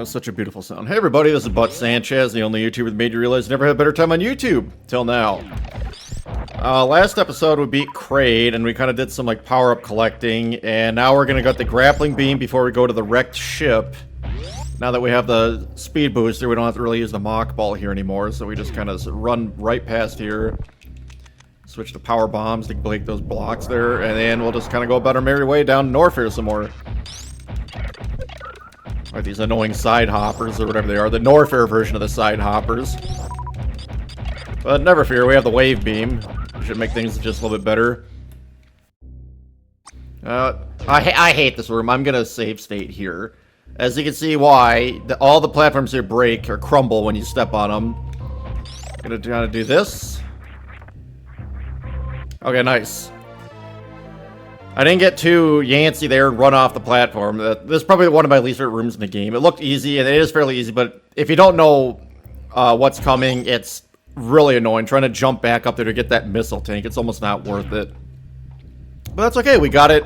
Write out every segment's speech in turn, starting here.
Such a beautiful sound. Hey everybody, this is Butt Sanchez, the only YouTuber that made you realize you never had a better time on YouTube. Till now. Last episode we beat Kraid, and we kind of did some like power-up collecting, and now we're gonna get the grappling beam before we go to the wrecked ship. Now that we have the speed booster, we don't have to really use the mock ball here anymore, so we just kind of run right past here. Switch to power bombs to break those blocks there, and then we'll just kind of go about our merry way down north here some more. Right, these annoying side hoppers, or whatever they are. The Norfair version of the side hoppers. But never fear, we have the wave beam. Should make things just a little bit better. I hate this room. I'm gonna save state here. As you can see why, all the platforms here break or crumble when you step on them. Gonna try to do this. Okay, nice. I didn't get too Yancey there and run off the platform. This is probably one of my least favorite rooms in the game. It looked easy, and it is fairly easy, but if you don't know what's coming, it's really annoying. Trying to jump back up there to get that missile tank, it's almost not worth it. But that's okay, we got it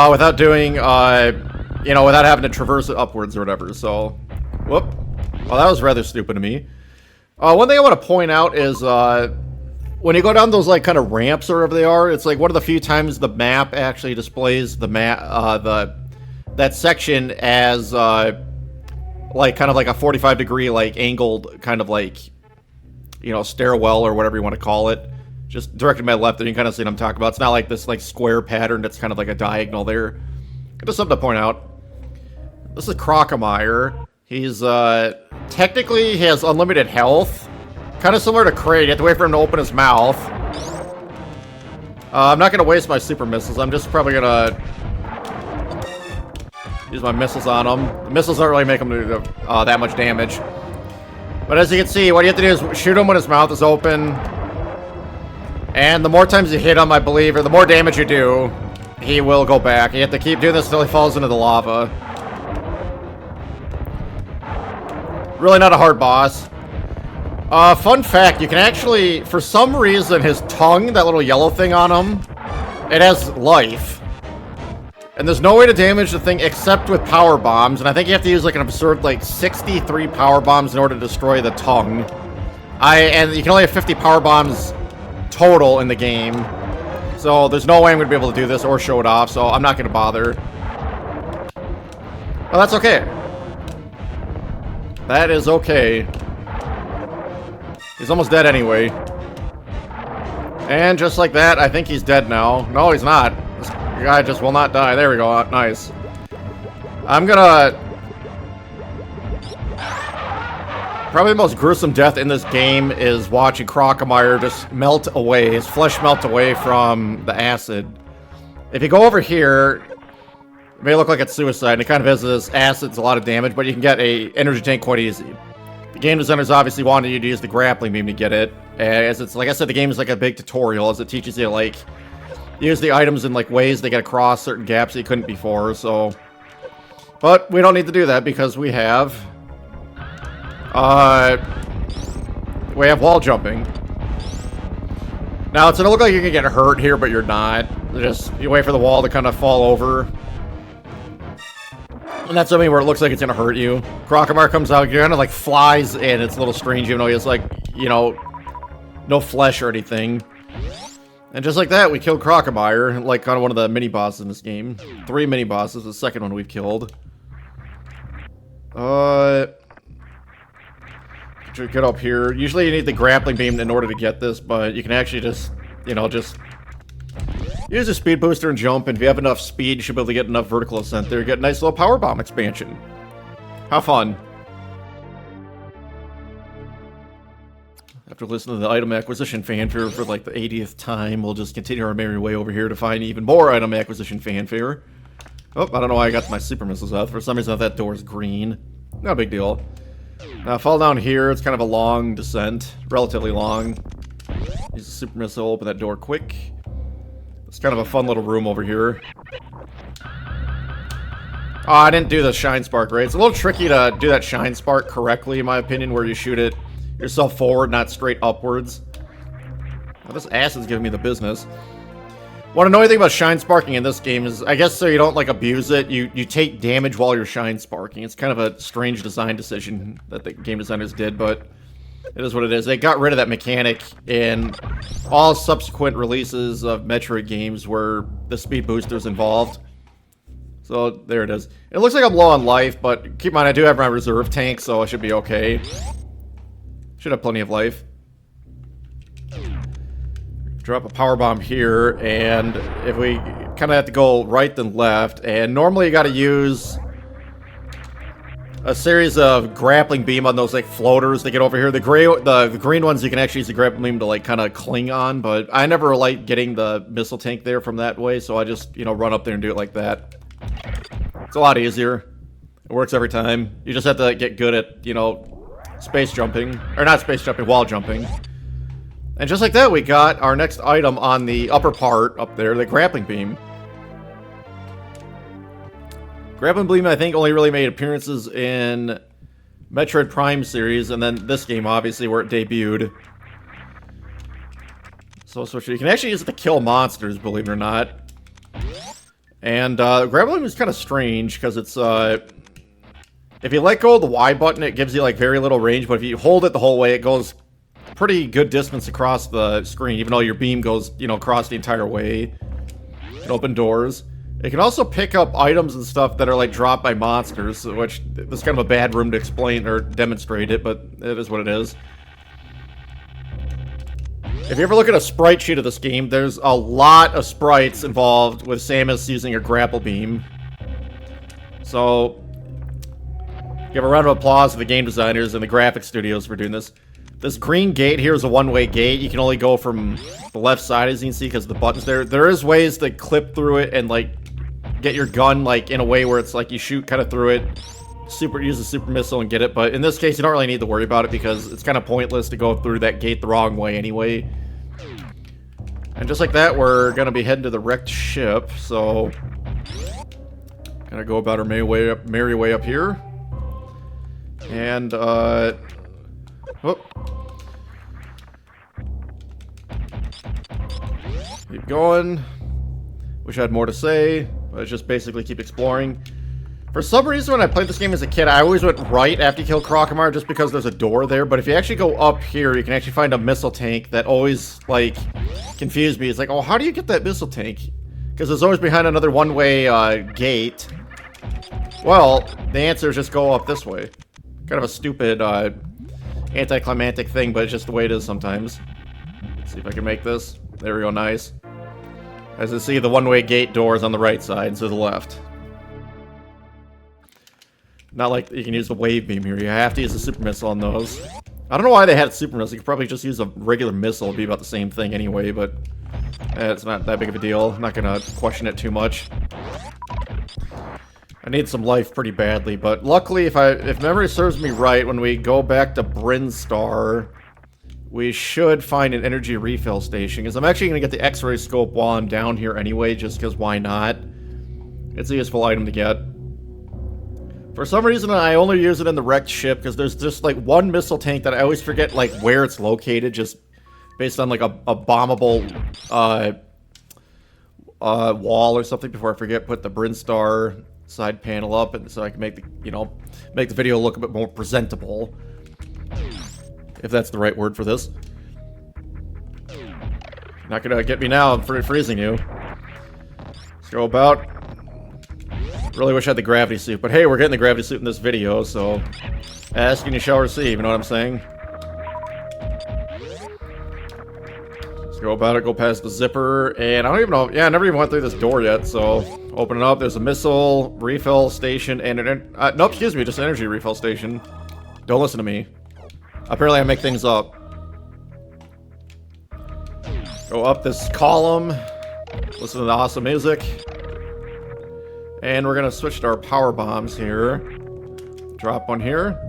without doing, without having to traverse it upwards or whatever, so... Whoop. Well, that was rather stupid of me. One thing I want to point out is, when you go down those, like, kind of ramps or whatever they are, it's like one of the few times the map actually displays the map, that section as, like, kind of like a 45-degree, like, angled kind of, like, stairwell or whatever you want to call it. Just directed to my left, and you can kind of see what I'm talking about. It's not like this, like, square pattern that's kind of like a diagonal there. Just something to point out. This is Crocomire. He's, technically, he has unlimited health. Kind of similar to Kraid. You have to wait for him to open his mouth. I'm not going to waste my super missiles. I'm just probably going to use my missiles on him. The missiles don't really make him do that much damage. But as you can see, what you have to do is shoot him when his mouth is open. And the more times you hit him, I believe, or the more damage you do, he will go back. You have to keep doing this until he falls into the lava. Really not a hard boss. Fun fact, you can actually, for some reason, his tongue, that little yellow thing on him, it has life. And there's no way to damage the thing except with power bombs, and I think you have to use like an absurd, like, 63 power bombs in order to destroy the tongue. And you can only have 50 power bombs total in the game. So there's no way I'm going to be able to do this or show it off, so I'm not going to bother. Well, that's okay. That is okay. He's almost dead anyway. And just like that, I think he's dead now. No, he's not. This guy just will not die. There we go. Nice. I'm gonna... Probably the most gruesome death in this game is watching Crocomire just melt away. His flesh melt away from the acid. If you go over here, it may look like it's suicide. It kind of has this acid, it's a lot of damage, but you can get a energy tank quite easy. The game designers obviously wanted you to use the grappling beam to get it. As it's, like I said, the game is like a big tutorial as it teaches you to, like, use the items in, like, ways they get across certain gaps that you couldn't before, so... But we don't need to do that because we have... we have wall jumping. Now, it's gonna look like you can get hurt here, but you're not. You wait for the wall to kind of fall over. And that's something where it looks like it's gonna hurt you. Crocomire comes out, kind of like flies in. It's a little strange, even though he has, like, no flesh or anything. And just like that, we killed Crocomire, like kind of one of the mini bosses in this game. 3 mini bosses, the second one we've killed. Get up here. Usually you need the grappling beam in order to get this, but you can actually just, just use a speed booster and jump, and if you have enough speed, you should be able to get enough vertical ascent there. You get a nice little power bomb expansion. How fun. After listening to the item acquisition fanfare for like the 80th time, we'll just continue our merry way over here to find even more item acquisition fanfare. Oh, I don't know why I got my super missiles out. For some reason, that door's green. Not a big deal. Now, fall down here. It's kind of a long descent. Relatively long. Use a super missile, open that door quick. It's kind of a fun little room over here. Oh, I didn't do the shine spark right. It's a little tricky to do that shine spark correctly, in my opinion, where you shoot it yourself forward, not straight upwards. Well, this acid's giving me the business. One annoying thing about shine sparking in this game is, I guess so you don't like abuse it, you take damage while you're shine sparking. It's kind of a strange design decision that the game designers did, but it is what it is. They got rid of that mechanic in all subsequent releases of Metroid games where the speed booster's involved. So there it is. It looks like I'm low on life, but keep in mind I do have my reserve tank, so I should be okay. Should have plenty of life. Drop a power bomb here, and if we kind of have to go right then left, and normally you got to use a series of grappling beam on those like floaters to get over here. The green ones you can actually use the grappling beam to like kind of cling on, but I never like getting the missile tank there from that way, so I just run up there and do it like that. It's a lot easier. It works every time. You just have to get good at space jumping, or not space jumping, wall jumping. And just like that, we got our next item on the upper part up there, the grappling beam. Grappling beam, I think, only really made appearances in Metroid Prime series, and then this game, obviously, where it debuted. So you can actually use it to kill monsters, believe it or not. And grappling beam is kind of strange, because it's, if you let go of the Y button, it gives you, like, very little range, but if you hold it the whole way, it goes pretty good distance across the screen, even though your beam goes, across the entire way. It open doors. It can also pick up items and stuff that are like dropped by monsters, which is kind of a bad room to explain or demonstrate it, but it is what it is. If you ever look at a sprite sheet of this game, there's a lot of sprites involved with Samus using her grapple beam. So, give a round of applause to the game designers and the graphic studios for doing this. This green gate here is a one-way gate. You can only go from the left side, as you can see, because the button's there. There is ways to clip through it and, like, get your gun, like, in a way where it's like you shoot kind of through it, use a super missile and get it. But in this case, you don't really need to worry about it because it's kind of pointless to go through that gate the wrong way anyway. And just like that, we're going to be heading to the wrecked ship. So, gonna go about our merry way up here. And, whoop. Keep going. Wish I had more to say, but it's just basically keep exploring. For some reason, when I played this game as a kid, I always went right after you kill Crocomire just because there's a door there. But if you actually go up here, you can actually find a missile tank that always, like, confused me. It's like, oh, how do you get that missile tank? Because it's always behind another one-way gate. Well, the answer is just go up this way. Kind of a stupid, anticlimactic thing, but it's just the way it is sometimes. Let's see if I can make this. There we go, nice. As you see, the one-way gate door is on the right side instead of the left. Not like you can use the wave beam here. You have to use a super missile on those. I don't know why they had a super missile. You could probably just use a regular missile. It'd be about the same thing anyway, but it's not that big of a deal. I'm not gonna question it too much. I need some life pretty badly, but luckily, if memory serves me right, when we go back to Brinstar, we should find an energy refill station. Because I'm actually going to get the X-ray scope while I'm down here anyway, just because why not? It's a useful item to get. For some reason, I only use it in the wrecked ship, because there's just, like, one missile tank that I always forget, like, where it's located, just based on, like, a bombable, wall or something before I forget, put the Brinstar side panel up, and so I can make the, make the video look a bit more presentable. If that's the right word for this. Not gonna get me now, I'm freezing you. Let's go about. Really wish I had the gravity suit, but hey, we're getting the gravity suit in this video, so ask and you shall receive, you know what I'm saying? Let's go about it, go past the zipper, and I don't even know, yeah, I never even went through this door yet, so open it up, there's a missile refill station, and nope, excuse me, just an energy refill station. Don't listen to me. Apparently I make things up. Go up this column, listen to the awesome music. And we're gonna switch to our power bombs here. Drop one here.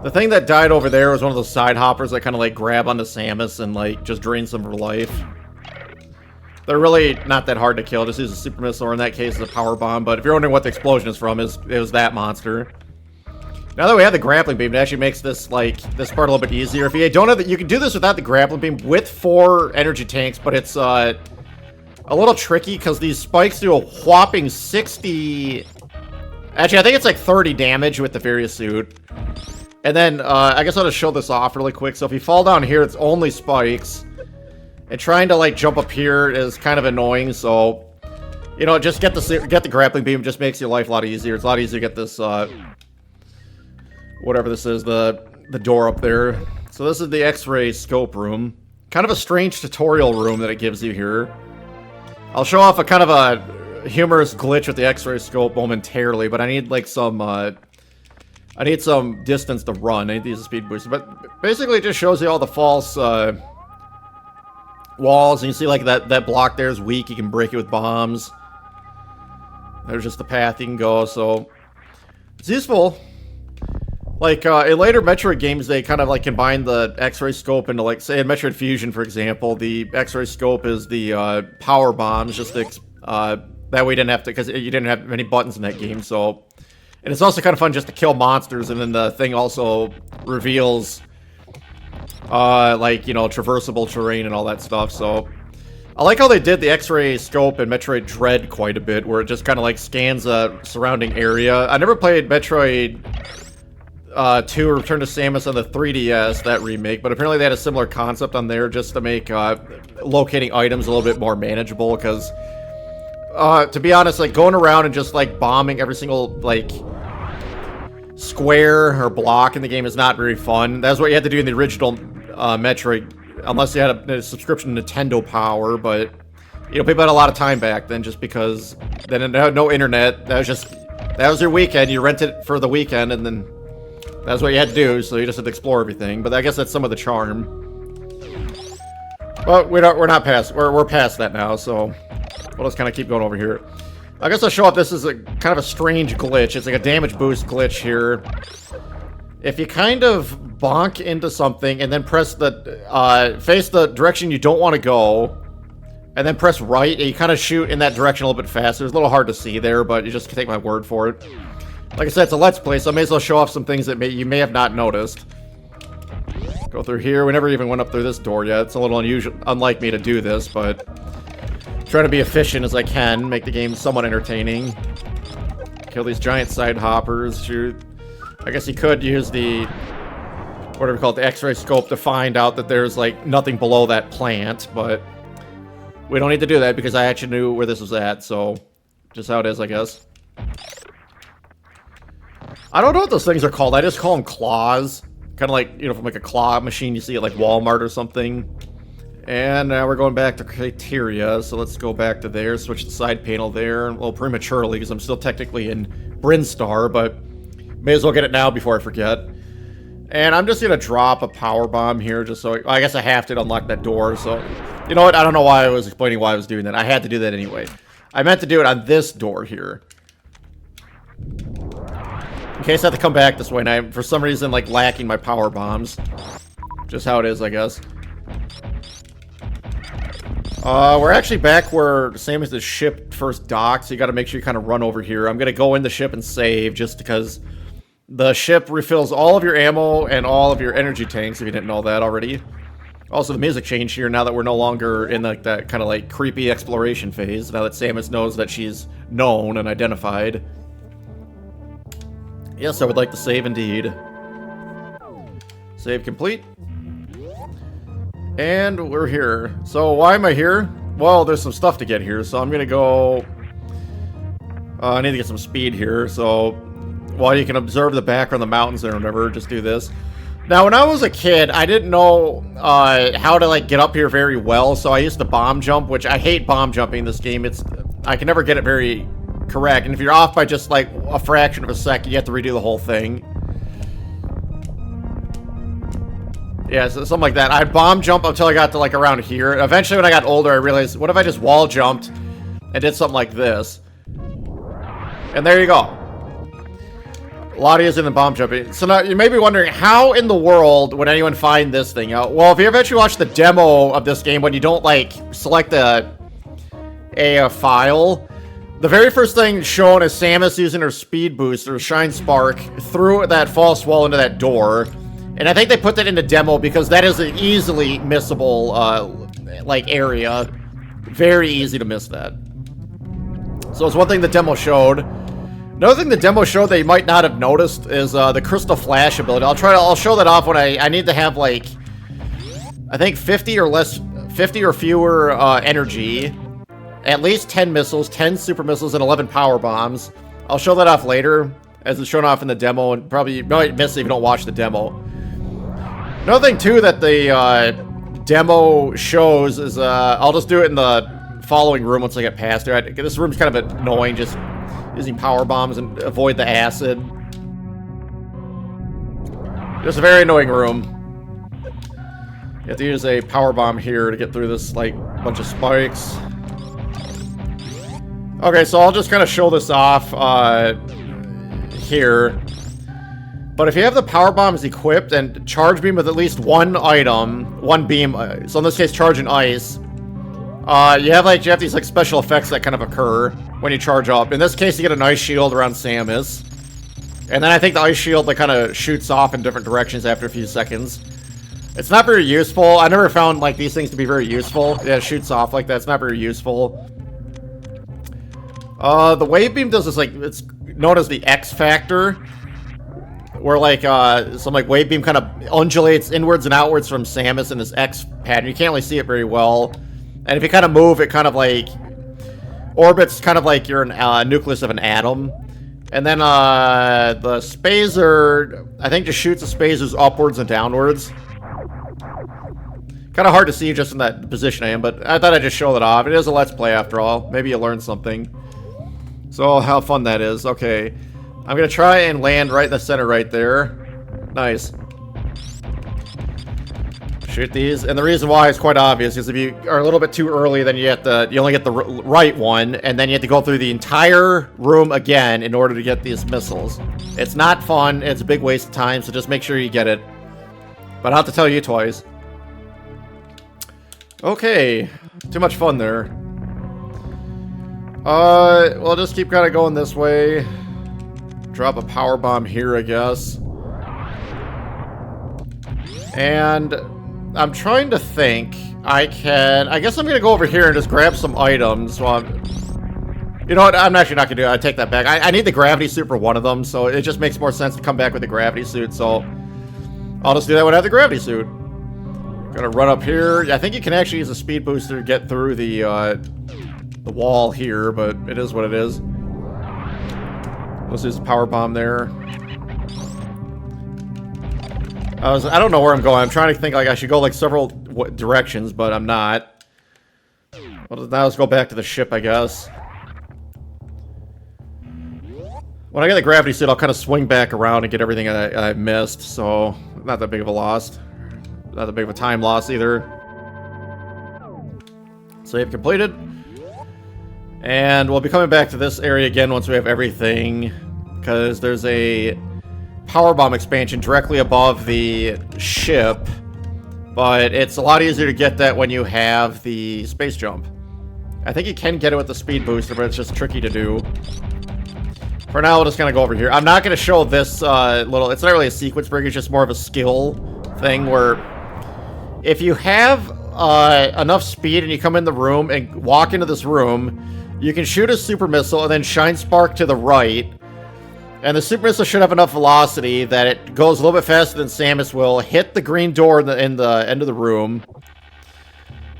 The thing that died over there was one of those side hoppers that kind of like grab onto Samus and like just drain some of her life. They're really not that hard to kill. Just use a super missile, or in that case, a power bomb. But if you're wondering what the explosion is from, it was that monster. Now that we have the grappling beam, it actually makes this, like, this part a little bit easier. If you don't have you can do this without the grappling beam with 4 energy tanks, but it's, a little tricky because these spikes do a whopping 60... Actually, I think it's like 30 damage with the Varia suit. And then, I guess I'll just show this off really quick. So if you fall down here, it's only spikes. And trying to, like, jump up here is kind of annoying, so... You know, just get the grappling beam. It just makes your life a lot easier. It's a lot easier to get this, whatever this is, the door up there. So this is the X-ray scope room. Kind of a strange tutorial room that it gives you here. I'll show off a kind of a humorous glitch with the X-ray scope momentarily, but I need like some, I need some distance to run. I need these speed boosts. But basically it just shows you all the false, walls. And you see like that block there is weak. You can break it with bombs. There's just the path you can go, so it's useful. Like, in later Metroid games, they kind of, like, combine the X-ray scope into, like, say in Metroid Fusion, for example, the X-ray scope is the, power bombs, just to, that way you didn't have to, because you didn't have many buttons in that game, so... And it's also kind of fun just to kill monsters, and then the thing also reveals, like, you know, traversable terrain and all that stuff, so... I like how they did the X-ray scope in Metroid Dread quite a bit, where it just kind of, like, scans the surrounding area. I never played Metroid 2 Return to Samus on the 3DS, that remake, but apparently they had a similar concept on there just to make locating items a little bit more manageable, because, to be honest, like, going around and just, like, bombing every single, like, square or block in the game is not very fun. That's what you had to do in the original Metroid, unless you had a subscription to Nintendo Power, but, you know, people had a lot of time back then just because they didn't have no internet. That was your weekend. You rented it for the weekend, and then that's what you had to do, so you just had to explore everything. But I guess that's some of the charm. But we're past that now, so we'll just kind of keep going over here. I guess I'll show up. This is a kind of a strange glitch. It's like a damage boost glitch here. If you kind of bonk into something and then press the, face the direction you don't want to go, and then press right, and you kind of shoot in that direction a little bit faster. It's a little hard to see there, but you just take my word for it. Like I said, it's a Let's Play, so I may as well show off some things that you may have not noticed. Go through here. We never even went up through this door yet. It's a little unusual, unlike me to do this, but trying to be efficient as I can, make the game somewhat entertaining. Kill these giant side hoppers, shoot. I guess you could use the, whatever we call it, the X-ray scope to find out that there's, like, nothing below that plant, but we don't need to do that because I actually knew where this was at, so just how it is, I guess. I don't know what those things are called. I just call them claws. Kind of like, you know, from like a claw machine you see at like Walmart or something. And now we're going back to criteria, so let's go back to there, switch the side panel there, a little prematurely because I'm still technically in Brinstar, but may as well get it now before I forget. And I'm just going to drop a power bomb here just so, I guess I have to unlock that door, so, you know what, I don't know why I was explaining why I was doing that. I had to do that anyway. I meant to do it on this door here. In case I have to come back this way, and I'm, for some reason, like, lacking my power bombs. Just how it is, I guess. We're actually back where Samus' ship first docked, so you gotta make sure you kind of run over here. I'm gonna go in the ship and save, just because the ship refills all of your ammo and all of your energy tanks, if you didn't know that already. Also, the music changed here now that we're no longer in, like, that kind of, like, creepy exploration phase, now that Samus knows that she's known and identified. Yes, I would like to save indeed. Save complete. And we're here. So why am I here? Well, there's some stuff to get here, so I'm gonna go... I need to get some speed here, so while you can observe the background, the mountains there or whatever, just do this. Now, when I was a kid, I didn't know how to, like, get up here very well, so I used to bomb jump, which I hate bomb jumping in this game. I can never get it very correct, and if you're off by just, like, a fraction of a second, you have to redo the whole thing. Yeah, so something like that. I'd bomb jump until I got to, like, around here. Eventually, when I got older, I realized, what if I just wall jumped and did something like this? And there you go. A lot easier than bomb jumping. So now, you may be wondering, how in the world would anyone find this thing out? Well, if you ever actually watch the demo of this game, when you don't, like, select a file, The very first thing shown is Samus using her speed booster, Shine Spark, through that false wall into that door. And I think they put that in the demo because that is an easily missable, like, area. Very easy to miss that. So it's one thing the demo showed. Another thing the demo showed that you might not have noticed is the Crystal Flash ability. I'll show that off when I need to have, like, I think 50 or fewer energy. At least 10 missiles, 10 super missiles, and 11 power bombs. I'll show that off later, as it's shown off in the demo, and probably you might miss it if you don't watch the demo. Another thing, too, that the demo shows is, I'll just do it in the following room once I get past it. This room's kind of annoying, just using power bombs and avoid the acid. Just a very annoying room. You have to use a power bomb here to get through this, like, bunch of spikes. Okay, so I'll just kind of show this off here. But if you have the power bombs equipped and charge beam with at least one item, one beam, so in this case charge and ice, you have these like special effects that kind of occur when you charge up. In this case, you get an ice shield around Samus. And then I think the ice shield like kind of shoots off in different directions after a few seconds. It's not very useful. I never found like these things to be very useful. Yeah, it shoots off like that. It's not very useful. The wave beam does this, like, it's known as the X factor, where, like, some, like, wave beam kind of undulates inwards and outwards from Samus in this X pattern. You can't really see it very well. And if you kind of move, it kind of, like, orbits kind of like you're a nucleus of an atom. And then, the Spazer, I think, just shoots the Spazers upwards and downwards. Kind of hard to see just in that position I am, but I thought I'd just show that off. It is a Let's Play, after all. Maybe you learned something. So, how fun that is. Okay. I'm going to try and land right in the center right there. Nice. Shoot these. And the reason why is quite obvious, is if you are a little bit too early, then you only get the right one, and then you have to go through the entire room again in order to get these missiles. It's not fun. It's a big waste of time, so just make sure you get it. But I'll have to tell you twice. Okay. Too much fun there. We'll just keep kind of going this way. Drop a power bomb here, I guess. And I'm trying to think. I guess I'm going to go over here and just grab some items. Well, you know what? I'm actually not going to do it. I take that back. I need the gravity suit for one of them, so it just makes more sense to come back with the gravity suit, so I'll just do that when I have the gravity suit. Gonna run up here. I think you can actually use a speed booster to get through the wall here, but it is what it is. Let's use a power bomb there. I don't know where I'm going. I'm trying to think like I should go like several directions, but I'm not. Well, now let's go back to the ship, I guess. When I get the gravity suit, I'll kind of swing back around and get everything I missed, so not that big of a loss. Not that big of a time loss either. Save completed. And we'll be coming back to this area again once we have everything, because there's a power bomb expansion directly above the ship, but it's a lot easier to get that when you have the space jump. I think you can get it with the speed booster, but it's just tricky to do. For now, we'll just kind of go over here. I'm not going to show this little... It's not really a sequence break, it's just more of a skill thing where if you have enough speed and you come in the room and walk into this room, you can shoot a super missile and then shine spark to the right. And the super missile should have enough velocity that it goes a little bit faster than Samus will, hit the green door in the end of the room.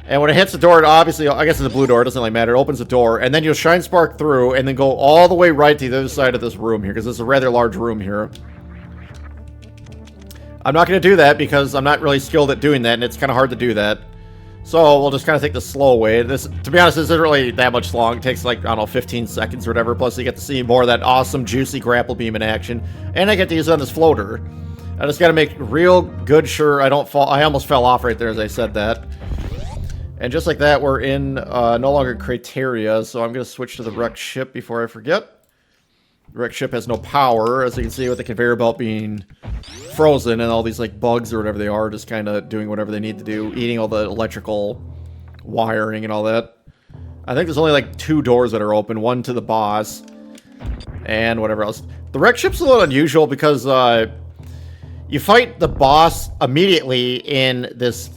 And when it hits the door, it obviously, I guess it's a blue door, it doesn't really matter, it opens the door, and then you'll shine spark through, and then go all the way right to the other side of this room here, because it's a rather large room here. I'm not going to do that, because I'm not really skilled at doing that, and it's kind of hard to do that. So, we'll just kind of take the slow way. This, to be honest, this isn't really that much long. It takes, like, I don't know, 15 seconds or whatever, plus you get to see more of that awesome, juicy grapple beam in action. And I get to use it on this floater. I just got to make real good sure I don't fall. I almost fell off right there as I said that. And just like that, we're in no longer Crateria, so I'm going to switch to the wrecked ship before I forget. The wrecked ship has no power, as you can see with the conveyor belt being frozen, and all these like bugs or whatever they are just kind of doing whatever they need to do, eating all the electrical wiring and all that. I think there's only like 2 doors that are open. One to the boss, and whatever else. The wreck ship's a little unusual because you fight the boss immediately in this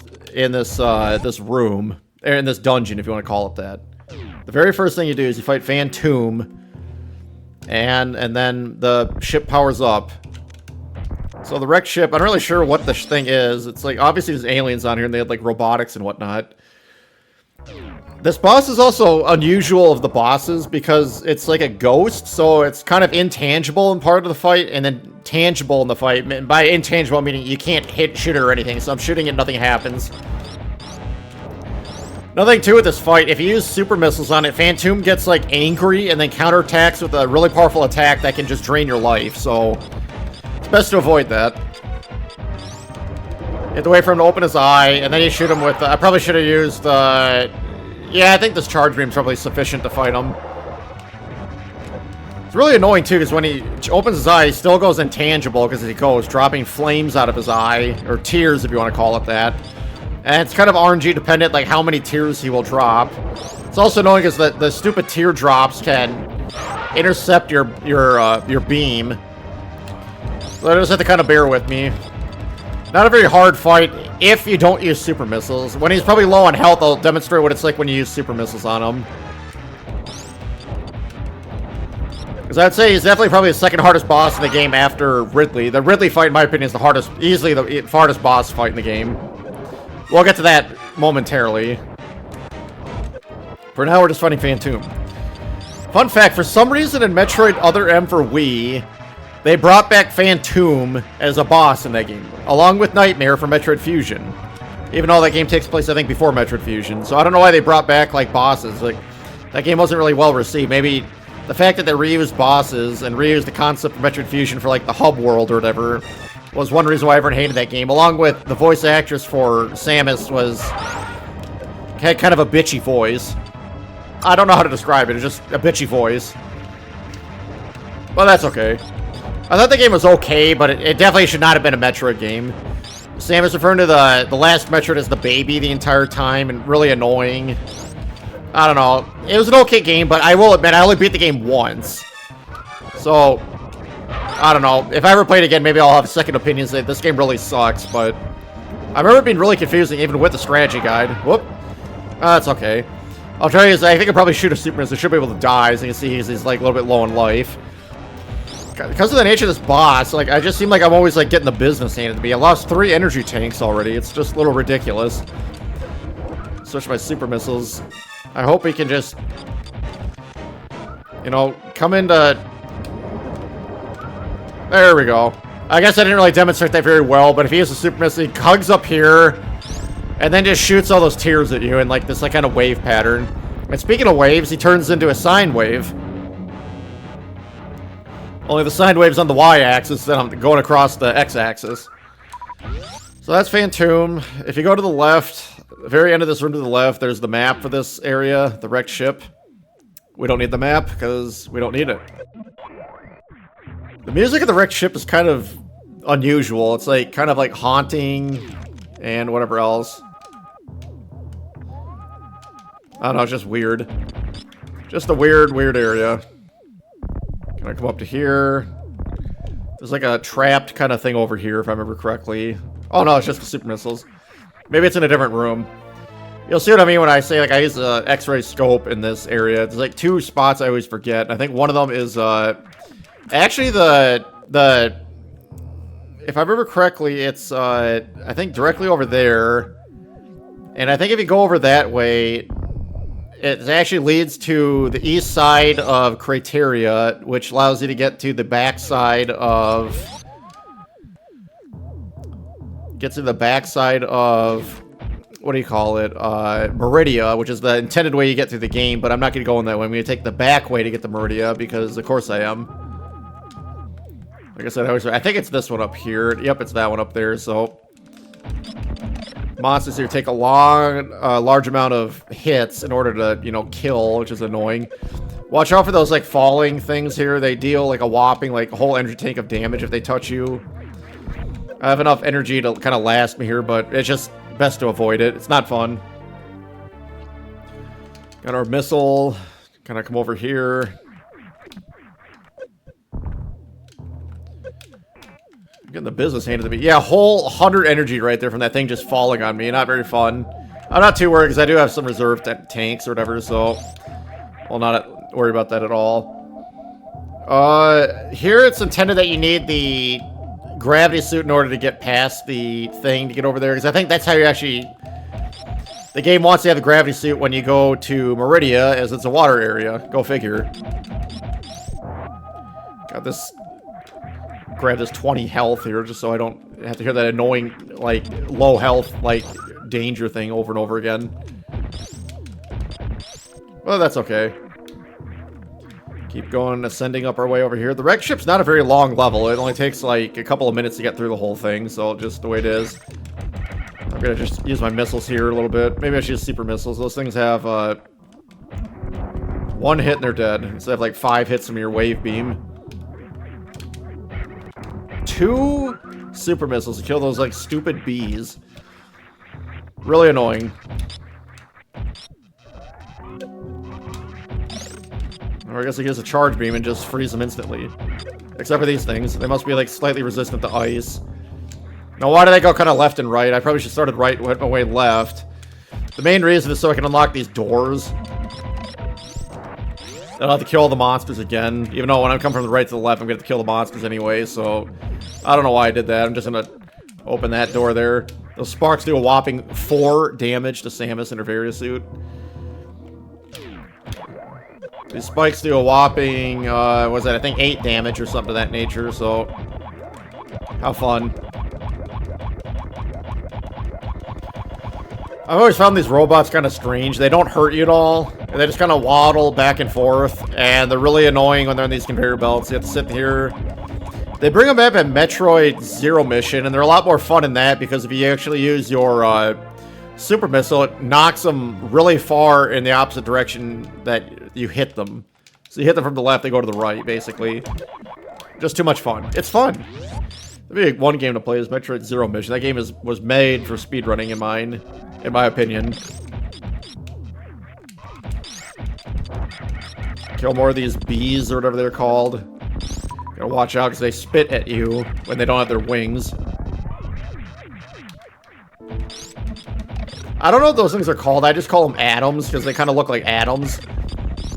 room, or in this dungeon, if you want to call it that. The very first thing you do is you fight Phantoon, and then the ship powers up. So the wreck ship, I'm not really sure what the thing is. It's like, obviously there's aliens on here, and they had like robotics and whatnot. This boss is also unusual of the bosses because it's like a ghost, so it's kind of intangible in part of the fight, and then tangible in the fight. And by intangible, meaning you can't shoot it or anything, so I'm shooting it, nothing happens. Nothing to with this fight. If you use super missiles on it, Phantoon gets like angry and then counterattacks with a really powerful attack that can just drain your life, so it's best to avoid that. You have to wait for him to open his eye, and then you shoot him with... I probably should have used... yeah, I think this charge beam is probably sufficient to fight him. It's really annoying, too, because when he opens his eye, he still goes intangible because he goes, dropping flames out of his eye, or tears, if you want to call it that. And it's kind of RNG dependent, like how many tears he will drop. It's also annoying because the stupid tear drops can intercept your beam. So I just have to kind of bear with me. Not a very hard fight if you don't use super missiles. When he's probably low on health, I'll demonstrate what it's like when you use super missiles on him. Because I'd say he's definitely probably the second hardest boss in the game after Ridley. The Ridley fight, in my opinion, is the hardest, easily the hardest boss fight in the game. We'll get to that momentarily. For now, we're just fighting Phantoon. Fun fact, for some reason in Metroid Other M for Wii, they brought back Phantoon as a boss in that game, along with Nightmare for Metroid Fusion. Even though that game takes place, I think, before Metroid Fusion. So I don't know why they brought back, like, bosses. Like, that game wasn't really well received. Maybe the fact that they reused bosses and reused the concept of Metroid Fusion for, like, the hub world or whatever was one reason why everyone hated that game. Along with the voice actress for Samus had kind of a bitchy voice. I don't know how to describe it. It's just a bitchy voice. Well, that's okay. I thought the game was okay, but it definitely should not have been a Metroid game. Samus referring to the last Metroid as the baby the entire time, and really annoying. I don't know. It was an okay game, but I will admit, I only beat the game once. So, I don't know. If I ever play it again, maybe I'll have second opinions that this game really sucks, but I remember it being really confusing, even with the strategy guide. Whoop. That's okay. I'll try to use, I think I'll probably shoot a super missile. I should be able to die, as you can see, he's like a little bit low in life. Because of the nature of this boss, like, I just seem like I'm always, like, getting the business handed to me. I lost 3 energy tanks already. It's just a little ridiculous. Switch my super missiles. I hope he can just, you know, come into... There we go. I guess I didn't really demonstrate that very well, but if he uses a super missile, he hugs up here, and then just shoots all those tears at you in, like, this, like, kind of wave pattern. And speaking of waves, he turns into a sine wave. Only the sine wave's on the y-axis, then I'm going across the x-axis. So that's Phantoon. If you go to the left, the very end of this room to the left, there's the map for this area, the wrecked ship. We don't need the map, because we don't need it. The music of the wrecked ship is kind of unusual. It's like, kind of like haunting, and whatever else. I don't know, it's just weird. Just a weird, weird area. Can I come up to here? There's like a trapped kind of thing over here, if I remember correctly. Oh no, it's just the super missiles. Maybe it's in a different room. You'll see what I mean when I say, like, I use the X-ray scope in this area. There's like 2 spots I always forget. I think one of them is, actually if I remember correctly, it's, I think directly over there. And I think if you go over that way, it actually leads to the east side of Criteria, which allows you to get to the back side of... Gets to the back side of... What do you call it? Maridia, which is the intended way you get through the game, but I'm not going to go in that way. I'm going to take the back way to get to Maridia, because of course I am. Like I said, I think it's this one up here. Yep, it's that one up there, so... Monsters here take a large amount of hits in order to, you know, kill, which is annoying. Watch out for those, like, falling things here. They deal, like, a whopping, like, a whole energy tank of damage if they touch you. I have enough energy to kind of last me here, but it's just best to avoid it. It's not fun. Got our missile. Kind of come over here. Getting the business handed to me. Yeah, whole 100 energy right there from that thing just falling on me. Not very fun. I'm not too worried because I do have some reserve tanks or whatever, so I'll not worry about that at all. Here it's intended that you need the gravity suit in order to get past the thing to get over there, because I think that's how you actually... The game wants to have the gravity suit when you go to Maridia, as it's a water area. Go figure. Got this... Grab this 20 health here, just so I don't have to hear that annoying, like, low health, like, danger thing over and over again. Well, that's okay. Keep going, ascending up our way over here. The wreck ship's not a very long level. It only takes, like, a couple of minutes to get through the whole thing, so just the way it is. I'm gonna just use my missiles here a little bit. Maybe I should use super missiles. Those things have, one hit and they're dead. Instead of, like, 5 hits from your wave beam. 2 super missiles to kill those, like, stupid bees. Really annoying. Or I guess I use a charge beam and just freeze them instantly. Except for these things. They must be, like, slightly resistant to ice. Now, why do they go kind of left and right? I probably should have started right and went my way left. The main reason is so I can unlock these doors. I don't have to kill all the monsters again. Even though when I come from the right to the left, I'm going to have to kill the monsters anyway, so... I don't know why I did that. I'm just going to open that door there. Those sparks do a whopping 4 damage to Samus in her Varia suit. These spikes do a whopping, what was that? I think 8 damage or something of that nature, so... How fun. I've always found these robots kind of strange. They don't hurt you at all. They just kind of waddle back and forth, and they're really annoying when they're in these conveyor belts. You have to sit here. They bring them up at Metroid Zero Mission, and they're a lot more fun in that, because if you actually use your super missile, it knocks them really far in the opposite direction that you hit them. So you hit them from the left, they go to the right, basically. Just too much fun. It's fun. That'd be one game to play is Metroid Zero Mission. That game was made for speedrunning in my opinion. Kill more of these bees or whatever they're called. Gotta watch out because they spit at you when they don't have their wings. I don't know what those things are called. I just call them atoms because they kind of look like atoms.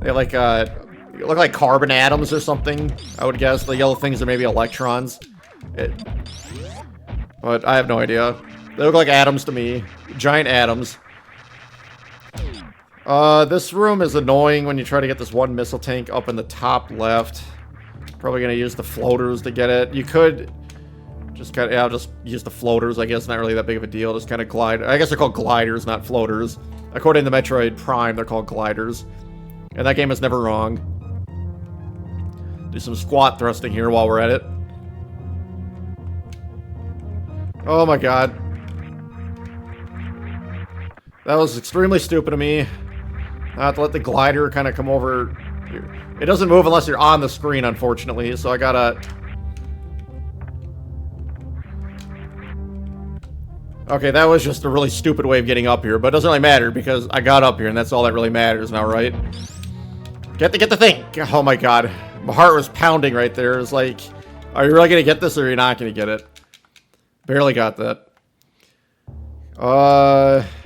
They like look like carbon atoms or something. I would guess the yellow things are maybe electrons. But I have no idea. They look like atoms to me. Giant atoms. This room is annoying when you try to get this one missile tank up in the top left. Probably gonna use the floaters to get it. You could just kind of, yeah, I'll just use the floaters. I guess not really that big of a deal. Just kind of glide. I guess they're called gliders, not floaters. According to Metroid Prime, they're called gliders. And that game is never wrong. Do some squat thrusting here while we're at it. Oh my god. That was extremely stupid of me. I have to let the glider kind of come over. It doesn't move unless you're on the screen, unfortunately, so I gotta... Okay, that was just a really stupid way of getting up here, but it doesn't really matter because I got up here and that's all that really matters now, right? Get the thing! Oh my god. My heart was pounding right there. It's like, are you really gonna get this or are you not gonna get it? Barely got that.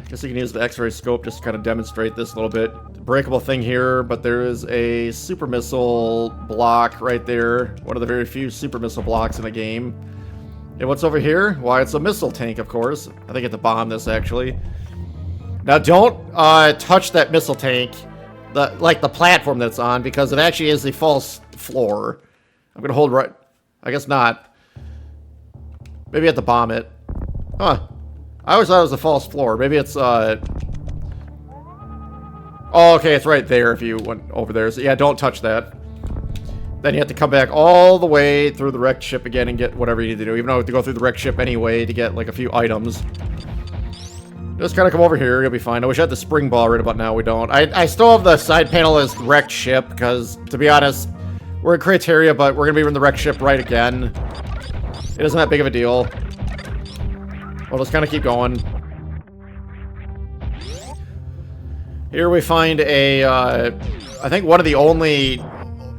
Guess you can use the X-ray scope just to kind of demonstrate this a little bit. Breakable thing here, but there is a super missile block right there. One of the very few super missile blocks in the game. And what's over here? Why, it's a missile tank, of course. I think I have to bomb this, actually. Now, don't touch that missile tank, the platform that's on, because it actually is the false floor. I'm gonna hold right... I guess not. Maybe I have to bomb it. Huh. I always thought it was a false floor. Maybe it's, Oh, okay, it's right there if you went over there. So, yeah, don't touch that. Then you have to come back all the way through the wrecked ship again and get whatever you need to do. Even though you have to go through the wrecked ship anyway to get, like, a few items. Just kind of come over here. You'll be fine. I wish I had the spring ball right about now. We don't. I still have the side panel as wrecked ship because, to be honest, we're in Criteria, but we're going to be in the wrecked ship right again. It isn't that big of a deal. We'll just kind of keep going. Here we find a, I think one of the only,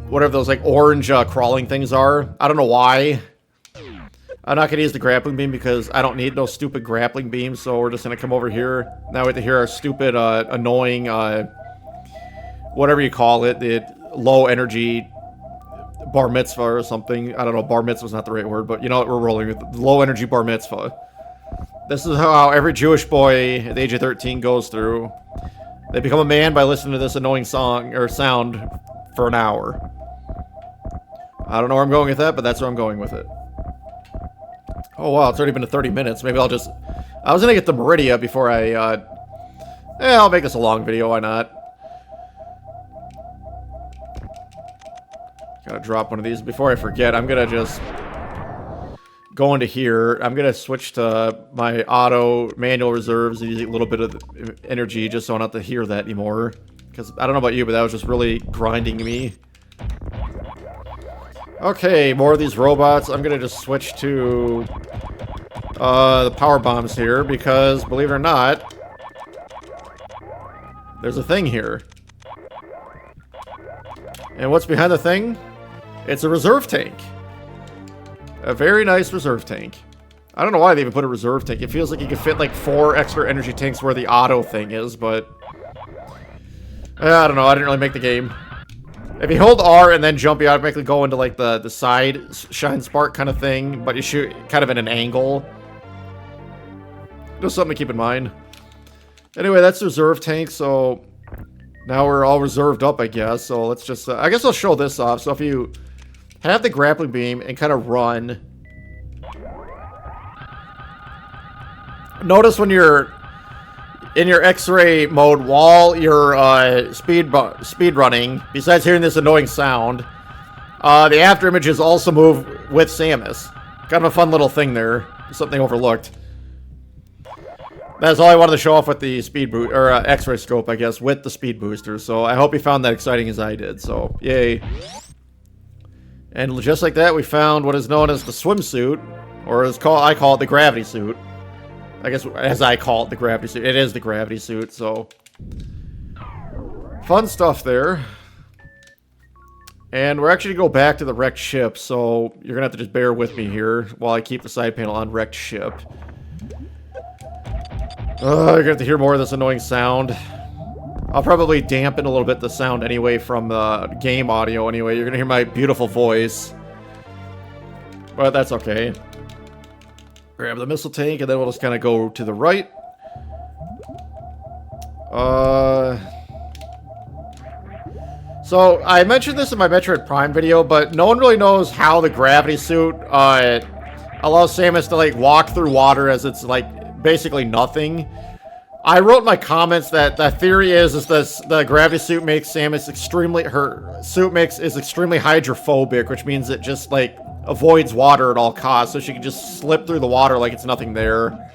whatever those like orange crawling things are. I don't know why. I'm not going to use the grappling beam because I don't need no stupid grappling beam, so we're just going to come over here. Now we have to hear our stupid, annoying, whatever you call it, the low energy bar mitzvah or something. I don't know, bar mitzvah is not the right word, but you know what, we're rolling with low energy bar mitzvah. This is how every Jewish boy at the age of 13 goes through. They become a man by listening to this annoying song, or sound, for an hour. I don't know where I'm going with that, but that's where I'm going with it. Oh wow, it's already been 30 minutes. Maybe I'll just... I was gonna get the Maridia before I, I'll make this a long video, why not? Gotta drop one of these. Before I forget, I'm gonna just go into here. I'm gonna switch to my auto manual reserves and use a little bit of energy just so I don't have to hear that anymore. Because I don't know about you, but that was just really grinding me. Okay, more of these robots. I'm gonna just switch to the power bombs here because, believe it or not, there's a thing here. And what's behind the thing? It's a reserve tank. A very nice reserve tank. I don't know why they even put a reserve tank. It feels like you could fit like 4 extra energy tanks where the auto thing is, but... I don't know, I didn't really make the game. If you hold R and then jump, you automatically go into like the side shine spark kind of thing, but you shoot kind of at an angle. Just something to keep in mind. Anyway, that's the reserve tank, so... Now we're all reserved up, I guess, so let's just... I guess I'll show this off. So if you have the grappling beam and kind of run... Notice when you're in your X-ray mode while you're speed running, besides hearing this annoying sound, the after images also move with Samus. Kind of a fun little thing there. Something overlooked. That's all I wanted to show off with the speed boost, or X-ray scope, I guess, with the speed booster. So I hope you found that exciting as I did. So yay! And just like that, we found what is known as the swimsuit, or as I call it the gravity suit. I guess as I call it the gravity suit. It is the gravity suit. So fun stuff there. And we're actually gonna go back to the wrecked ship. So you're gonna have to just bear with me here while I keep the side panel on wrecked ship. You're gonna have to hear more of this annoying sound. I'll probably dampen a little bit the sound anyway from the game audio anyway. You're gonna hear my beautiful voice. But that's okay. Grab the missile tank and then we'll just kind of go to the right. So I mentioned this in my Metroid Prime video, but no one really knows how the gravity suit allows Samus to like walk through water as it's like basically nothing. I wrote in my comments that the theory is the gravity suit makes Samus is extremely hydrophobic, which means it just like avoids water at all costs, so she can just slip through the water like it's nothing there.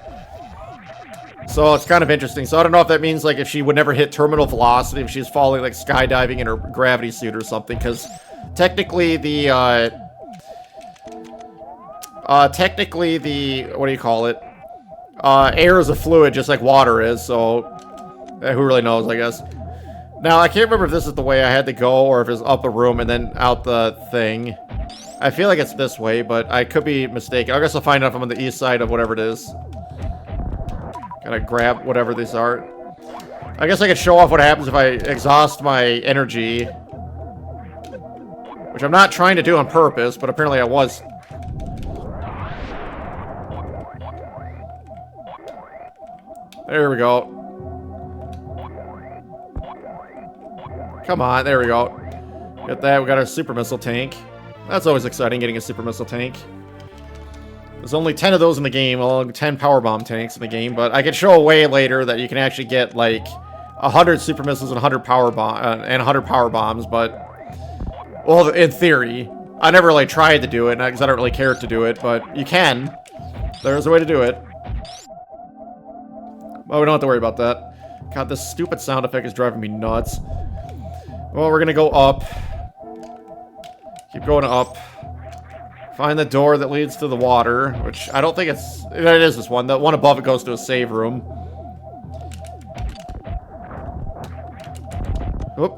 So it's kind of interesting. So I don't know if that means like if she would never hit terminal velocity, if she's falling like skydiving in her gravity suit or something, because technically the what do you call it? Air is a fluid just like water is, so who really knows, I guess. Now, I can't remember if this is the way I had to go or if it's up a room and then out the thing. I feel like it's this way, but I could be mistaken. I guess I'll find out if I'm on the east side of whatever it is. Gotta grab whatever these are. I guess I could show off what happens if I exhaust my energy. Which I'm not trying to do on purpose, but apparently I was. There we go. Come on, there we go. Got that, we got our super missile tank. That's always exciting, getting a super missile tank. There's only 10 of those in the game, along 10 power bomb tanks in the game, but I could show a way later that you can actually get like 100 super missiles and 100 power bombs, but well, in theory, I never really tried to do it because I don't really care to do it, but you can. There's a way to do it. Well, we don't have to worry about that. God, this stupid sound effect is driving me nuts. Well, we're gonna go up. Keep going up. Find the door that leads to the water, which I don't think it's... It is this one. The one above it goes to a save room. Oop.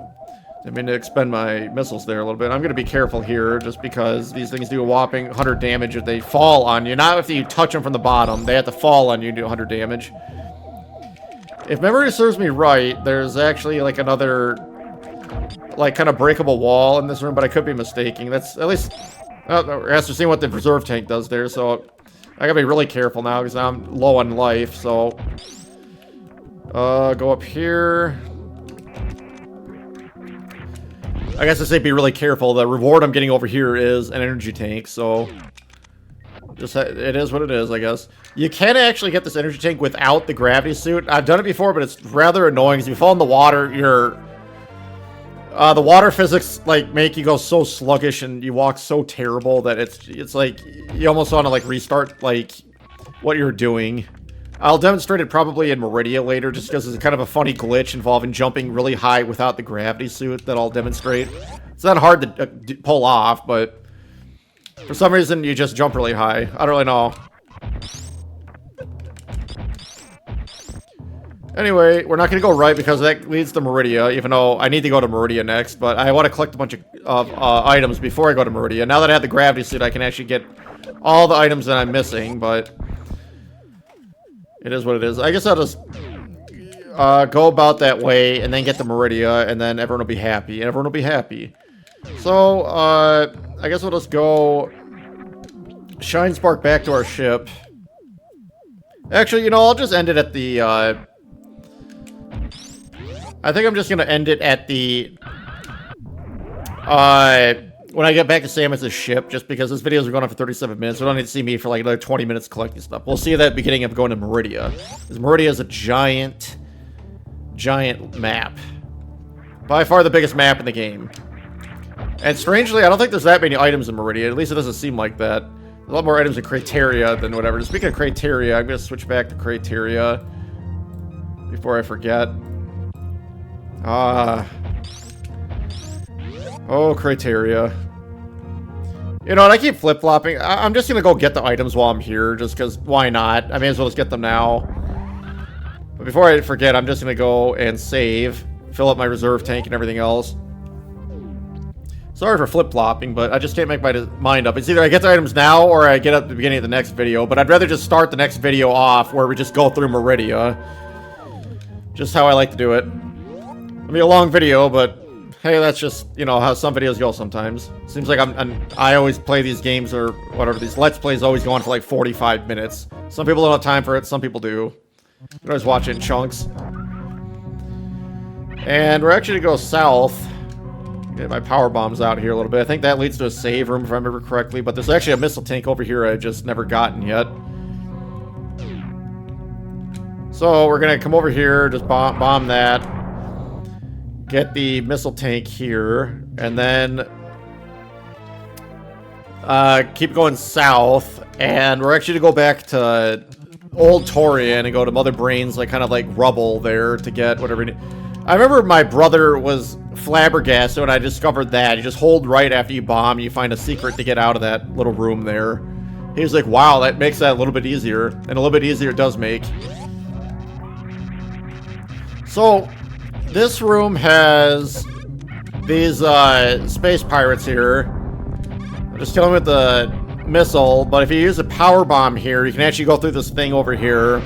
Didn't mean to expend my missiles there a little bit. I'm going to be careful here just because these things do a whopping 100 damage if they fall on you. Not if you touch them from the bottom. They have to fall on you and do 100 damage. If memory serves me right, there's actually like another like kind of breakable wall in this room, but I could be mistaking. That's at least after seeing what the reserve tank does there, so I gotta be really careful now because I'm low on life. So go up here. I guess I say be really careful. The reward I'm getting over here is an energy tank, so just it is what it is, I guess. You can actually get this energy tank without the gravity suit. I've done it before, but it's rather annoying because if you fall in the water, the water physics like make you go so sluggish and you walk so terrible that it's like you almost want to like restart like what you're doing. I'll demonstrate it probably in Maridia later just because it's kind of a funny glitch involving jumping really high without the gravity suit that I'll demonstrate. It's not hard to pull off, but for some reason you just jump really high. I don't really know. Anyway, we're not going to go right because that leads to Maridia, even though I need to go to Maridia next, but I want to collect a bunch of items before I go to Maridia. Now that I have the gravity suit, I can actually get all the items that I'm missing, but it is what it is. I guess I'll just go about that way and then get to Maridia, and then everyone will be happy, and everyone will be happy. So, I guess we'll just go Shine Spark back to our ship. Actually, you know, I'll just end it at the, I think I'm just going to end it at the, when I get back to Samus's ship, just because this video is going on for 37 minutes, so I don't need to see me for like another 20 minutes collecting stuff. We'll see that beginning of going to Maridia. Because Maridia is a giant map. By far the biggest map in the game. And strangely, I don't think there's that many items in Maridia. At least it doesn't seem like that. There's a lot more items in Crateria than whatever. Speaking of Crateria, I'm going to switch back to Crateria before I forget. Oh, Crateria. You know what, I keep flip-flopping. I'm just going to go get the items while I'm here, just because why not? I may as well just get them now. But before I forget, I'm just going to go and save, fill up my reserve tank and everything else. Sorry for flip-flopping, but I just can't make my mind up. It's either I get the items now or I get up at the beginning of the next video, but I'd rather just start the next video off where we just go through Maridia. Just how I like to do it. It'll be a long video, but hey, that's just, you know, how some videos go sometimes. Seems like I always play these games or whatever. These Let's Plays always go on for like 45 minutes. Some people don't have time for it. Some people do. You can always watch it in chunks. And we're actually going to go south. Get my power bombs out here a little bit. I think that leads to a save room if I remember correctly. But there's actually a missile tank over here I just never gotten yet. So we're going to come over here, just bomb that. Get the missile tank here, and then keep going south, and we're actually to go back to Old Torian and go to Mother Brain's like kind of like rubble there to get whatever we need. I remember my brother was flabbergasted when I discovered that. You just hold right after you bomb, you find a secret to get out of that little room there. He was like, wow, that makes that a little bit easier, and a little bit easier it does make. So this room has these space pirates here. I'm just killing with the missile, but if you use a power bomb here, you can actually go through this thing over here.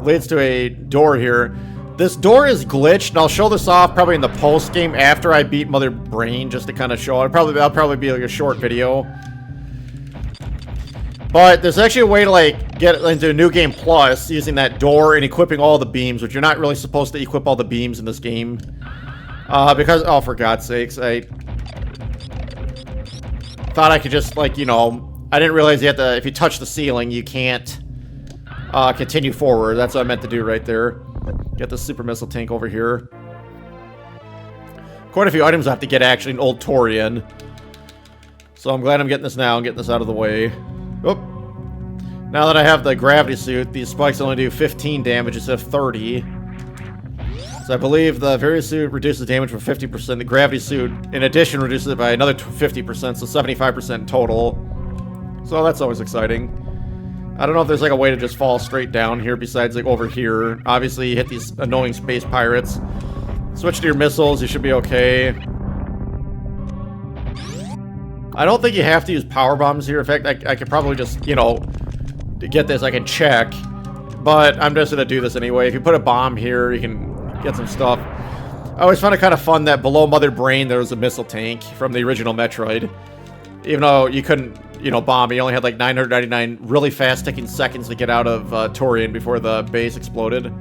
Leads to a door here. This door is glitched, and I'll show this off probably in the post game after I beat Mother Brain, just to kind of show it. That'll probably be like a short video. But there's actually a way to like get into New Game Plus using that door and equipping all the beams, which you're not really supposed to equip all the beams in this game. Because, oh, for God's sakes, I thought I could just like, you know, I didn't realize you have to, if you touch the ceiling, you can't continue forward. That's what I meant to do right there. Get the super missile tank over here. Quite a few items I have to get actually in Old Torian. So I'm glad I'm getting this now and getting this out of the way. Oop. Now that I have the gravity suit, these spikes only do 15 damage instead of 30. So I believe the Varia suit reduces damage by 50%. The gravity suit, in addition, reduces it by another 50%, so 75% total. So that's always exciting. I don't know if there's like a way to just fall straight down here besides like over here. Obviously, you hit these annoying space pirates. Switch to your missiles, you should be okay. I don't think you have to use power bombs here. In fact, I could probably just, you know, to get this, I can check. But I'm just going to do this anyway. If you put a bomb here, you can get some stuff. I always found it kind of fun that below Mother Brain there was a missile tank from the original Metroid. Even though you couldn't, you know, bomb, you only had like 999 really fast ticking seconds to get out of Torian before the base exploded.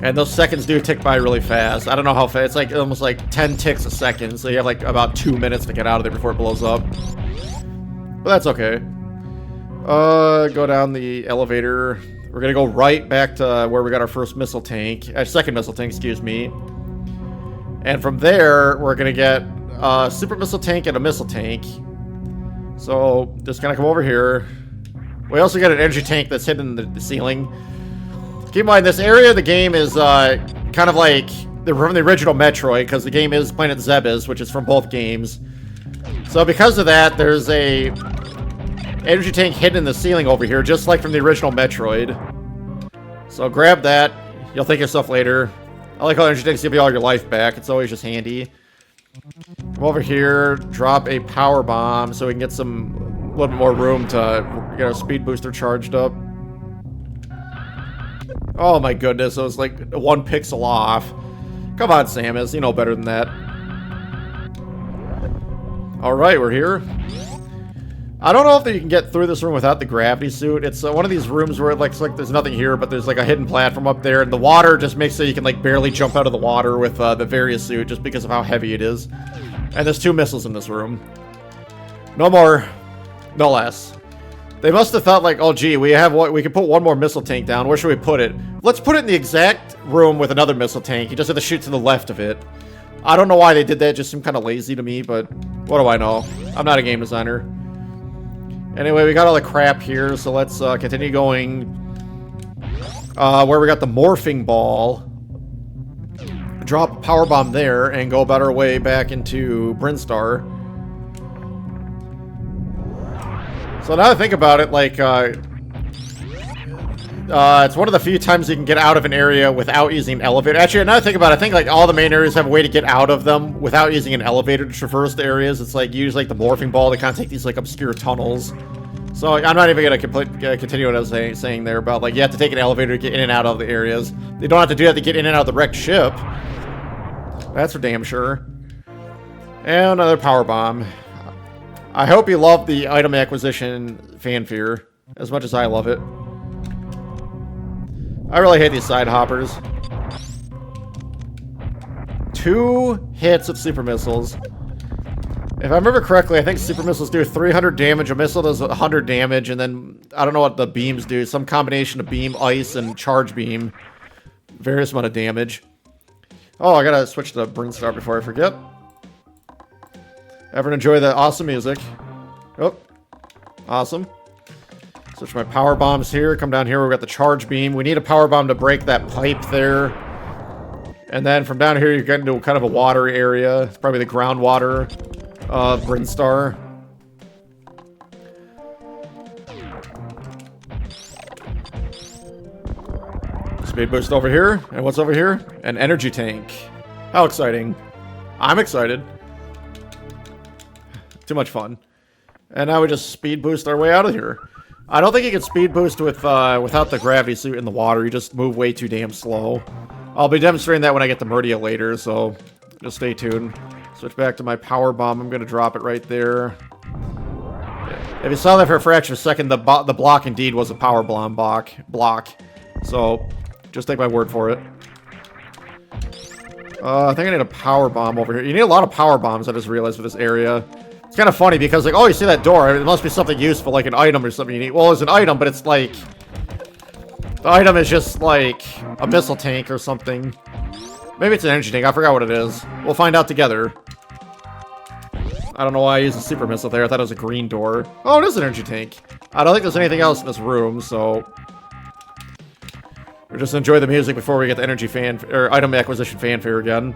And those seconds do tick by really fast. I don't know how fast. It's like almost like 10 ticks a second. So you have like about 2 minutes to get out of there before it blows up. But that's okay. Go down the elevator. We're gonna go right back to where we got our first missile tank. Second missile tank, excuse me. And from there, we're gonna get a super missile tank and a missile tank. So just gonna come over here. We also got an energy tank that's hidden in the ceiling. Keep in mind, this area of the game is kind of like from the original Metroid, because the game is Planet Zebes, which is from both games. So because of that, there's a energy tank hidden in the ceiling over here, just like from the original Metroid. So grab that. You'll thank yourself later. I like how energy tanks give you all your life back. It's always just handy. Come over here, drop a power bomb so we can get a little bit more room to get our speed booster charged up. Oh my goodness, it was like 1 pixel off. Come on, Samus, you know better than that. Alright, we're here. I don't know if you can get through this room without the gravity suit. It's one of these rooms where it looks like there's nothing here, but there's like a hidden platform up there, and the water just makes it so you can like barely jump out of the water with the Varia suit just because of how heavy it is. And there's 2 missiles in this room. No more, no less. They must have thought like, oh gee, we can put 1 more missile tank down. Where should we put it? Let's put it in the exact room with another missile tank. You just have to shoot to the left of it. I don't know why they did that. It just seemed kind of lazy to me, but what do I know? I'm not a game designer. Anyway, we got all the crap here, so let's continue going. Where we got the morphing ball. Drop a power bomb there and go about our way back into Brinstar. So now that I think about it, like, it's one of the few times you can get out of an area without using an elevator. Actually, now that I think about it, I think like all the main areas have a way to get out of them without using an elevator to traverse the areas. It's like you use like the morphing ball to kind of take these like obscure tunnels. So I'm not even gonna continue what I was saying there about like you have to take an elevator to get in and out of the areas. You don't have to do that to get in and out of the wrecked ship. That's for damn sure. And another power bomb. I hope you love the item acquisition fanfare as much as I love it. I really hate these side hoppers. 2 hits of super missiles. If I remember correctly, I think super missiles do 300 damage. A missile does 100 damage, and then I don't know what the beams do. Some combination of beam, ice, and charge beam. Various amount of damage. Oh, I gotta switch to Brinstar before I forget. Everyone enjoy the awesome music. Oh, awesome. Switch my power bombs here. Come down here. We've got the charge beam. We need a power bomb to break that pipe there. And then from down here, you get into kind of a water area. It's probably the groundwater of Brinstar. Speed boost over here. And what's over here? An energy tank. How exciting. I'm excited. Too much fun. And now we just speed boost our way out of here. I don't think you can speed boost with without the gravity suit in the water. You just move way too damn slow. I'll be demonstrating that when I get to Maridia later, so just stay tuned. Switch back to my power bomb. I'm going to drop it right there. If you saw that for a fraction of a second, the block indeed was a power bomb block. So just take my word for it. I think I need a power bomb over here. You need a lot of power bombs, I just realized, for this area. It's kind of funny because, like, oh, you see that door? It must be something useful, like an item or something you need. Well, it's an item, but it's like... The item is just, like, a missile tank or something. Maybe it's an energy tank. I forgot what it is. We'll find out together. I don't know why I used a super missile there. I thought it was a green door. Oh, it is an energy tank. I don't think there's anything else in this room, so... We'll just enjoy the music before we get the energy or item acquisition fanfare again.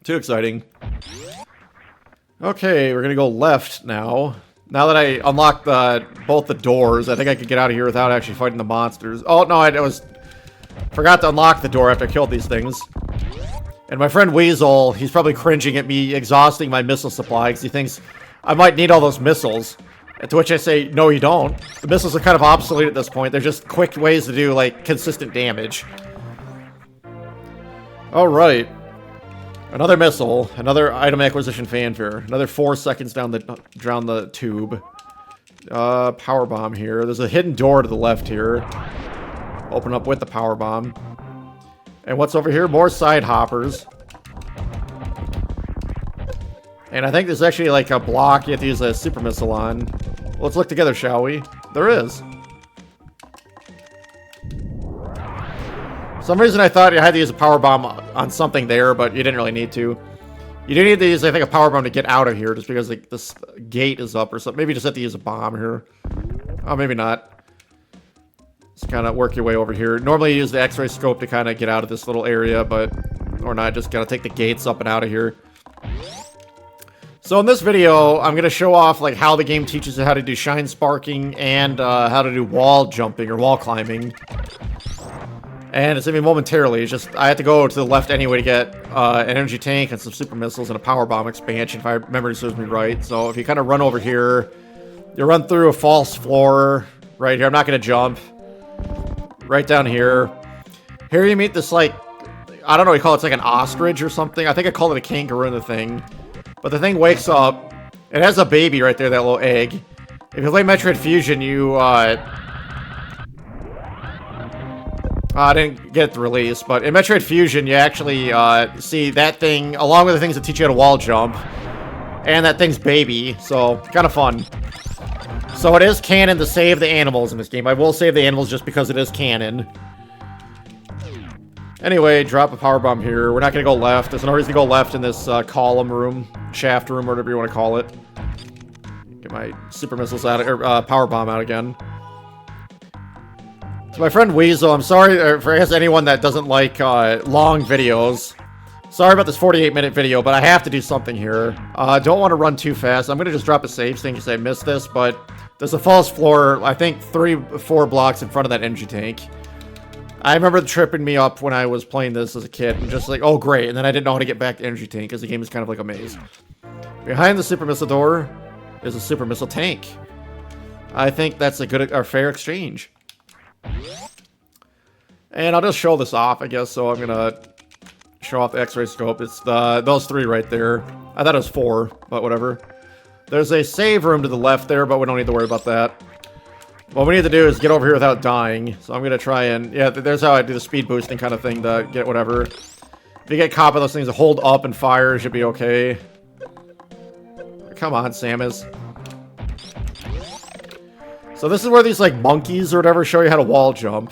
Too exciting. Okay, we're gonna go left now. Now that I unlocked both the doors, I think I could get out of here without actually fighting the monsters. Oh, no, I was Forgot to unlock the door after I killed these things. And my friend Weasel, he's probably cringing at me exhausting my missile supply because he thinks I might need all those missiles. To which I say, no, you don't. The missiles are kind of obsolete at this point. They're just quick ways to do, like, consistent damage. Alright. Another missile. Another item acquisition fanfare. Another 4 seconds down the tube. Power bomb here. There's a hidden door to the left here. Open up with the power bomb. And what's over here? More side hoppers. And I think there's actually like a block you have to use a super missile on. Let's look together, shall we? There is. For some reason I thought you had to use a power bomb on something there, but you didn't really need to. You do need to use, I think, a power bomb to get out of here, just because like, this gate is up or something. Maybe you just have to use a bomb here. Oh, maybe not. Just kind of work your way over here. Normally you use the X-ray scope to kind of get out of this little area, but... Or not, just gotta take the gates up and out of here. So in this video, I'm gonna show off like how the game teaches you how to do shine sparking and how to do wall jumping or wall climbing. And it's gonna be momentarily. It's just I have to go to the left anyway to get an energy tank and some super missiles and a power bomb expansion, if I memory serves me right. So if you kind of run over here, you run through a false floor right here. I'm not gonna jump. Right down here. Here you meet this like, I don't know what you call it. It's like an ostrich or something. I think I called it a kangaroo in the thing. But the thing wakes up. It has a baby right there, that little egg. If you play Metroid Fusion, you, I didn't get the release, but in Metroid Fusion, you actually, see that thing, along with the things that teach you how to wall jump, and that thing's baby, so, kind of fun. So it is canon to save the animals in this game. I will save the animals just because it is canon. Anyway, drop a power bomb here. We're not going to go left. There's no reason to go left in this column room, shaft room, whatever you want to call it. Get my super missiles out, or power bomb out again. So my friend Weasel, I'm sorry for I guess anyone that doesn't like long videos. Sorry about this 48-minute video, but I have to do something here. Don't want to run too fast. I'm going to just drop a save thing because I missed this, but there's a false floor, I think 3-4 blocks in front of that energy tank. I remember tripping me up when I was playing this as a kid, and just like, oh great, and then I didn't know how to get back to the energy tank because the game is kind of like a maze. Behind the super missile door is a super missile tank. I think that's a good or fair exchange. And I'll just show this off, I guess, so I'm gonna show off the X-ray scope. It's those 3 right there. I thought it was 4, but whatever. There's a save room to the left there, but we don't need to worry about that. What we need to do is get over here without dying. So I'm going to try and... Yeah, there's how I do the speed boosting kind of thing to get whatever. If you get caught by those things, hold up and fire. It should be okay. Come on, Samus. So this is where these, like, monkeys or whatever show you how to wall jump.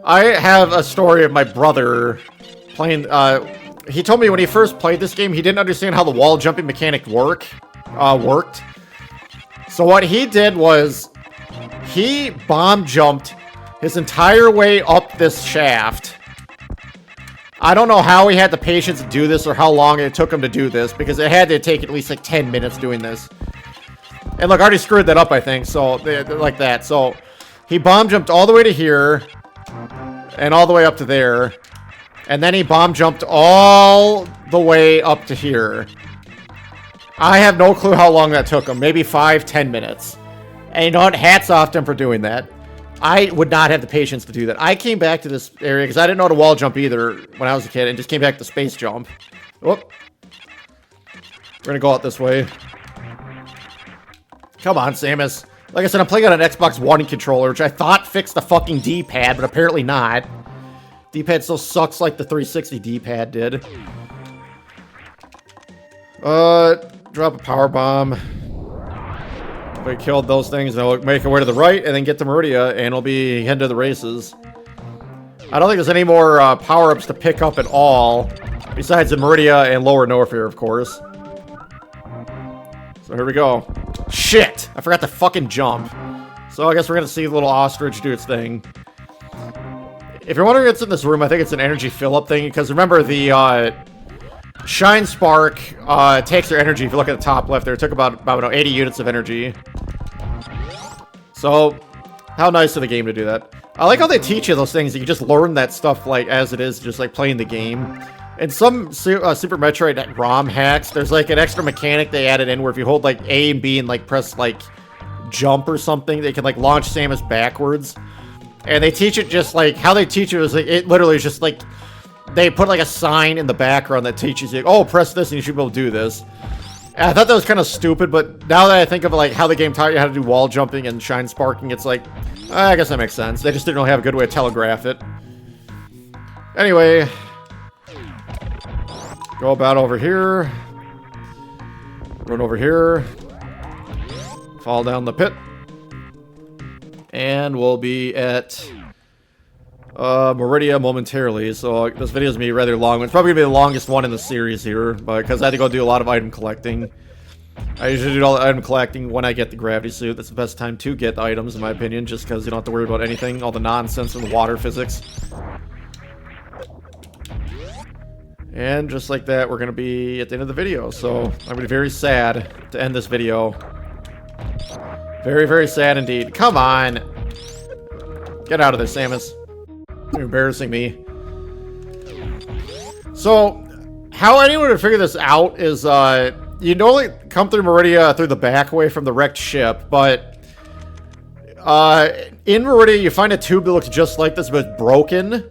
I have a story of my brother playing... he told me when he first played this game, he didn't understand how the wall jumping mechanic worked. So what he did was... He bomb jumped his entire way up this shaft. I don't know how he had the patience to do this or how long it took him to do this, because it had to take at least like 10 minutes doing this. And look, I already screwed that up, I think, so like that. So he bomb jumped all the way to here and all the way up to there. And then he bomb jumped all the way up to here. I have no clue how long that took him. Maybe 5-10 minutes. And you know what? Hats off to him for doing that. I would not have the patience to do that. I came back to this area because I didn't know how to wall jump either when I was a kid, and just came back to space jump. Whoop. We're gonna go out this way. Come on, Samus. Like I said, I'm playing on an Xbox One controller, which I thought fixed the fucking D-pad, but apparently not. D-pad still sucks like the 360 D-pad did. Drop a power bomb. We killed those things, and we'll make our way to the right, and then get to Maridia, and we'll be heading to the races. I don't think there's any more power-ups to pick up at all, besides the Maridia and Lower Norfair, of course. So here we go. Shit! I forgot to fucking jump. So I guess we're gonna see the little ostrich do its thing. If you're wondering what's in this room, I think it's an energy fill-up thing, because remember, the Shine Spark takes your energy. If you look at the top left there, it took about 80 units of energy. So, How nice of the game to do that. I like how they teach you those things. You can just learn that stuff like as it is, just like playing the game. In some Super Metroid ROM hacks, there's like an extra mechanic they added in where if you hold like A and B and like press like jump or something, they can like launch Samus backwards. And they teach it just like how they teach it is like it literally is just like they put like a sign in the background that teaches you, oh, press this and you should be able to do this. And I thought that was kind of stupid, but now that I think of like how the game taught you how to do wall jumping and shine sparking, it's like, I guess that makes sense. They just didn't really have a good way to telegraph it. Anyway, go about over here, run over here, fall down the pit, and we'll be at Maridia momentarily. So this video is gonna be rather long. It's probably gonna be the longest one in the series here, but because I had to go do a lot of item collecting. I usually do all the item collecting when I get the gravity suit. That's the best time to get the items, in my opinion, just because you don't have to worry about anything, all the nonsense in the water physics. And just like that, we're going to be at the end of the video. So I'm going to be very sad to end this video. Very, very sad indeed. Come on. Get out of there, Samus. You're embarrassing me. So, how anyone would figure this out is, you normally come through Maridia through the back way from the wrecked ship, but in Maridia you find a tube that looks just like this but it's broken.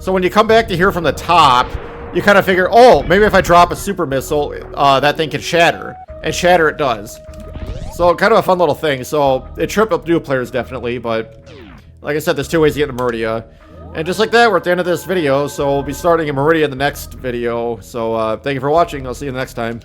So when you come back to here from the top, you kind of figure, oh, maybe if I drop a super missile, that thing can shatter. And shatter it does. So kind of a fun little thing. So it tripped up new players definitely, but like I said, there's two ways to get to Maridia. And just like that, we're at the end of this video, so we'll be starting in Maridia in the next video. So thank you for watching. I'll see you next time.